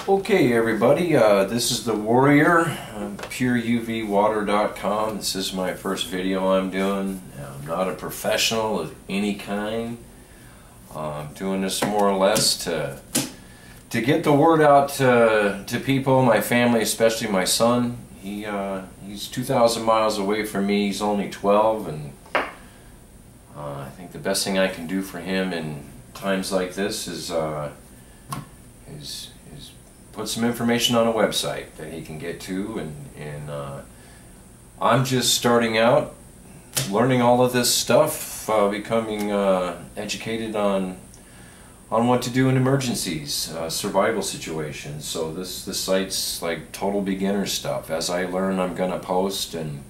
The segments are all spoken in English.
Okay everybody, this is the Warrior, pureuvwater.com. This is my first video I'm doing. I'm not a professional of any kind. I'm doing this more or less to get the word out to people, my family, especially my son. He's 2,000 miles away from me. He's only 12, and I think the best thing I can do for him in times like this is put some information on a website that he can get to, and I'm just starting out learning all of this stuff, becoming educated on what to do in emergencies, survival situations. So this site's like total beginner stuff. As I learn, I'm gonna post, and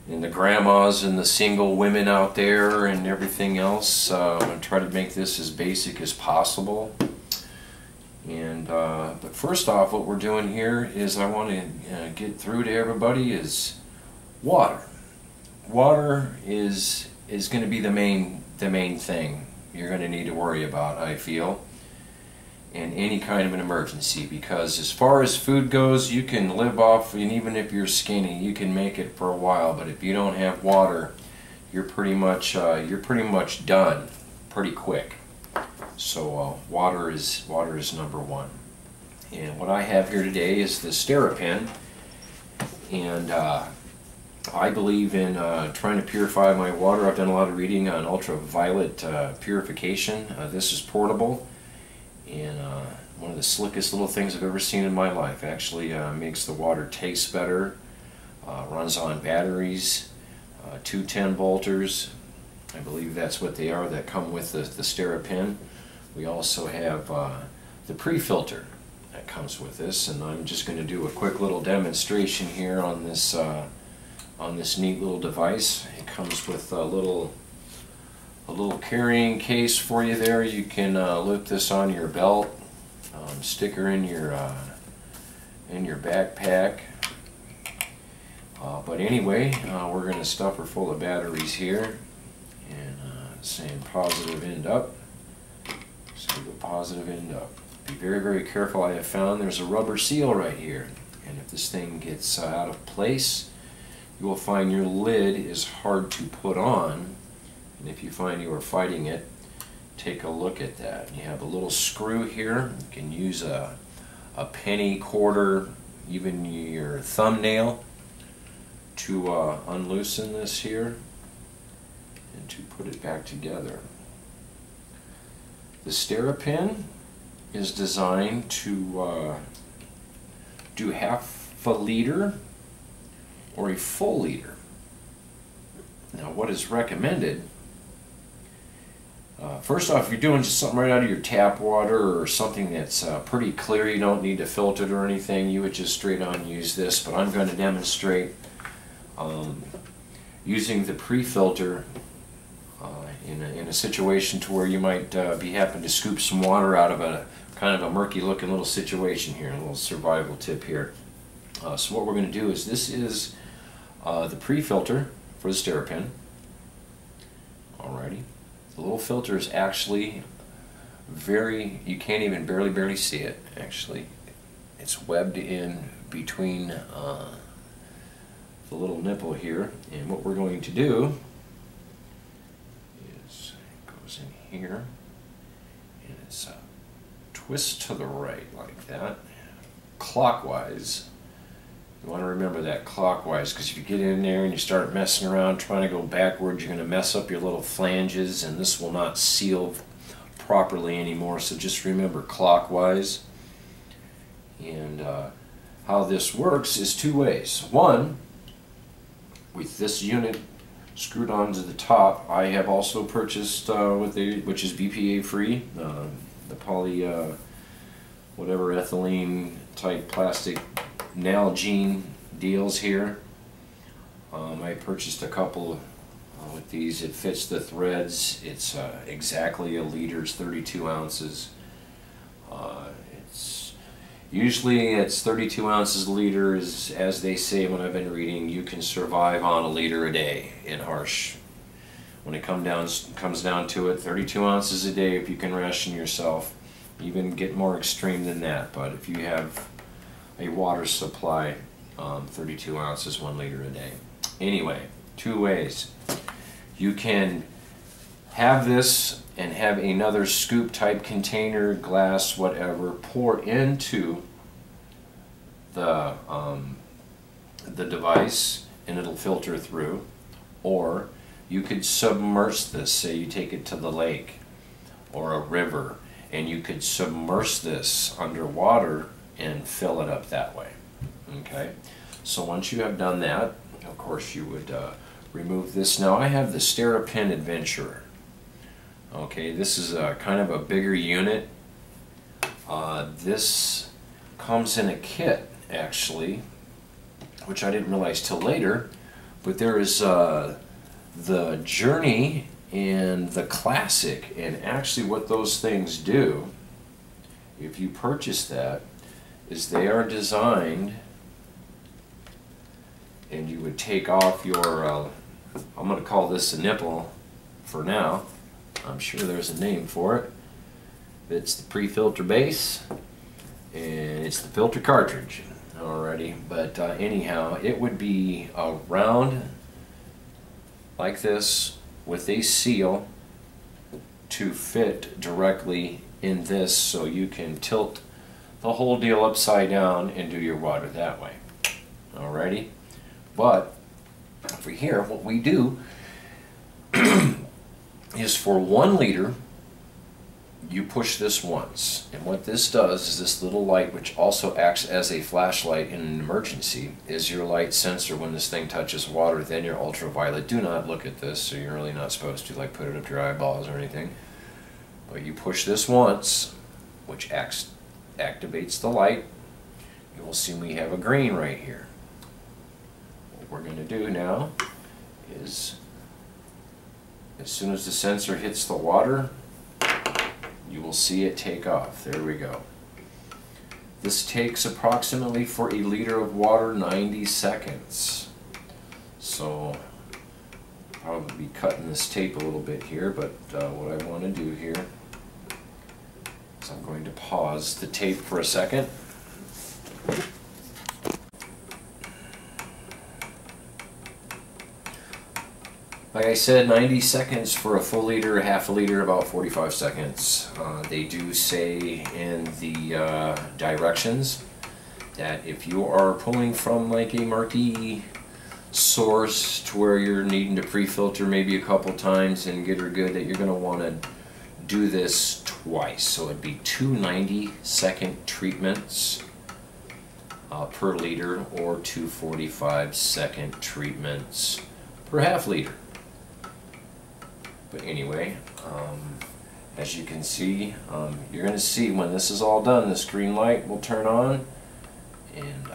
the grandmas and the single women out there and everything else. I'm gonna try to make this as basic as possible. And but first off, what we're doing here is I want to get through to everybody is water. Water is going to be the main thing you're going to need to worry about, I feel, in any kind of an emergency. Because as far as food goes, you can live off, and even if you're skinny, you can make it for a while. But if you don't have water, you're pretty much done pretty quick. So water is number one. And what I have here today is the SteriPen, and I believe in trying to purify my water. I've done a lot of reading on ultraviolet purification. This is portable, and one of the slickest little things I've ever seen in my life. Actually makes the water taste better, runs on batteries, 2 10-volters. I believe that's what they are that come with the SteriPen. We also have the pre-filter that comes with this, and I'm just going to do a quick little demonstration here on this neat little device. It comes with a little carrying case for you there. You can lift this on your belt, stick her in your backpack. But anyway, we're going to stuff her full of batteries here, and saying positive end up. So the positive end up. Be very, very careful. I have found there's a rubber seal right here, and if this thing gets out of place, you will find your lid is hard to put on. And if you find you are fighting it, take a look at that. You have a little screw here. You can use a penny, quarter, even your thumbnail to unloosen this here and to put it back together. The SteriPen is designed to do half a liter or a full liter. Now, what is recommended, first off, if you're doing just something right out of your tap water or something that's pretty clear, you don't need to filter it or anything, you would just straight on use this. But I'm going to demonstrate using the pre-filter in a situation to where you might be happen to scoop some water out of a kind of a murky looking little situation here, a little survival tip here. So what we're going to do is, this is the pre-filter for the SteriPen. Alrighty, the little filter is actually you can't even barely see it. Actually, it's webbed in between the little nipple here, and what we're going to do is it goes in here, and it's a twist to the right like that, clockwise. You want to remember that, clockwise, because if you get in there and you start messing around trying to go backwards, you're going to mess up your little flanges, and this will not seal properly anymore. So just remember clockwise. And how this works is 2 ways. One, with this unit screwed onto the top, I have also purchased which is BPA free, the poly whatever ethylene type plastic Nalgene deals here. I purchased a couple with these. It fits the threads. It's exactly a liter. It's 32 ounces. Usually it's 32 ounces a liter, as they say when I've been reading. You can survive on a liter a day in harsh. When it comes down to it, 32 ounces a day, if you can ration yourself, even get more extreme than that. But if you have a water supply, 32 ounces, 1 liter a day. Anyway, 2 ways. You can have this and have another scoop type container, glass, whatever, pour into the device and it'll filter through. Or you could submerge this. Say you take it to the lake or a river, and you could submerge this underwater and fill it up that way. Okay, so once you have done that, of course you would remove this. Now I have the SteriPen Adventurer. Okay, this is a kind of a bigger unit. This comes in a kit actually, which I didn't realize till later, but there is the Journey and the Classic, and actually what those things do, if you purchase that, is they are designed, and you would take off your, I'm going to call this a nipple for now. I'm sure there's a name for it. It's the pre-filter base, and it's the filter cartridge. Alrighty, but anyhow, it would be round like this with a seal to fit directly in this, so you can tilt the whole deal upside down and do your water that way. Alrighty, but over here what we do is for 1 liter you push this once, and what this does is this little light, which also acts as a flashlight in an emergency, is your light sensor. When this thing touches water, then your ultraviolet. Do not look at this, so you're really not supposed to like put it up to your eyeballs or anything, but you push this once, which activates the light. You will see we have a green right here. What we're going to do now is, as soon as the sensor hits the water, you will see it take off. There we go. This takes approximately, for a liter of water, 90 seconds. So I'll probably be cutting this tape a little bit here, but what I want to do here is I'm going to pause the tape for a second. Like I said, 90 seconds for a full liter, half a liter, about 45 seconds. They do say in the directions that if you are pulling from like a murky source to where you're needing to pre-filter maybe a couple times and get her good, that you're going to want to do this twice. So it'd be 2 90-second treatments per liter, or 2 45-second treatments per half liter. But anyway, as you can see, you're going to see when this is all done, this green light will turn on and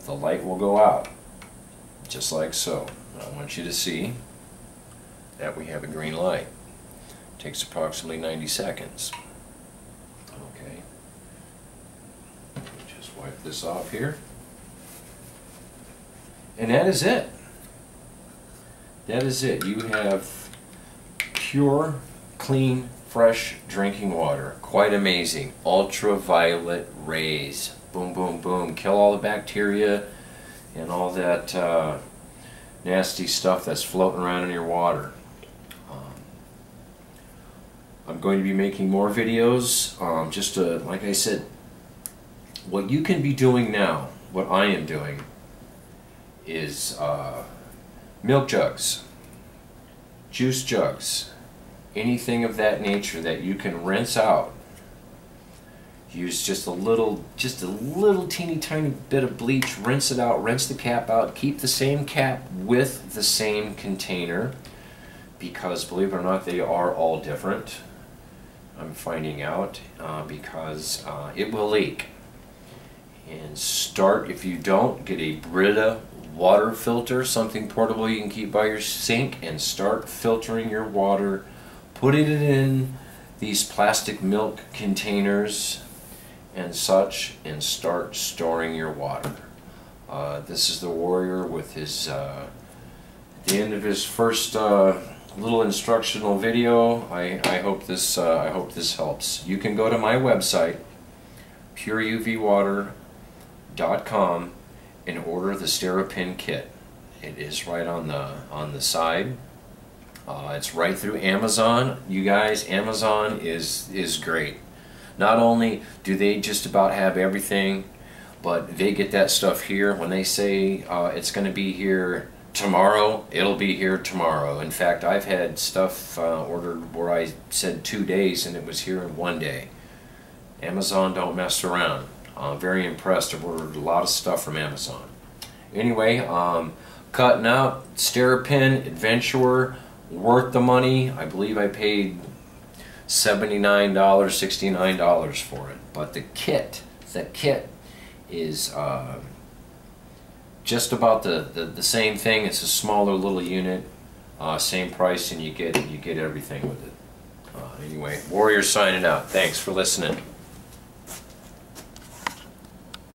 the light will go out, just like so. I want you to see that we have a green light. It takes approximately 90 seconds. Okay, just wipe this off here. And that is it. That is it. You have pure, clean, fresh drinking water. Quite amazing. Ultraviolet rays. Boom, boom, boom. Kill all the bacteria and all that nasty stuff that's floating around in your water. I'm going to be making more videos. Like I said, what you can be doing now, what I am doing, is milk jugs, juice jugs, anything of that nature that you can rinse out. Use just a little teeny tiny bit of bleach, rinse it out, rinse the cap out, keep the same cap with the same container, because believe it or not, they are all different. I'm finding out because it will leak. And start, if you don't, get a Brita water filter, something portable you can keep by your sink, and start filtering your water, putting it in these plastic milk containers and such, and start storing your water. This is the warrior with his, at the end of his first little instructional video. I hope this helps. You can go to my website, pureuvwater.com, and order the SteriPen kit. It is right on the side. It's right through Amazon. You guys, Amazon is great. Not only do they just about have everything, but they get that stuff here. When they say it's going to be here tomorrow, it'll be here tomorrow. In fact, I've had stuff ordered where I said 2 days and it was here in 1 day. Amazon don't mess around. I'm very impressed. I've ordered a lot of stuff from Amazon. Anyway, cutting out SteriPen Adventurer, worth the money. I believe I paid $79, $69 for it. But the kit is just about the same thing. It's a smaller little unit, same price, and you get everything with it. Anyway, Warrior signing out. Thanks for listening.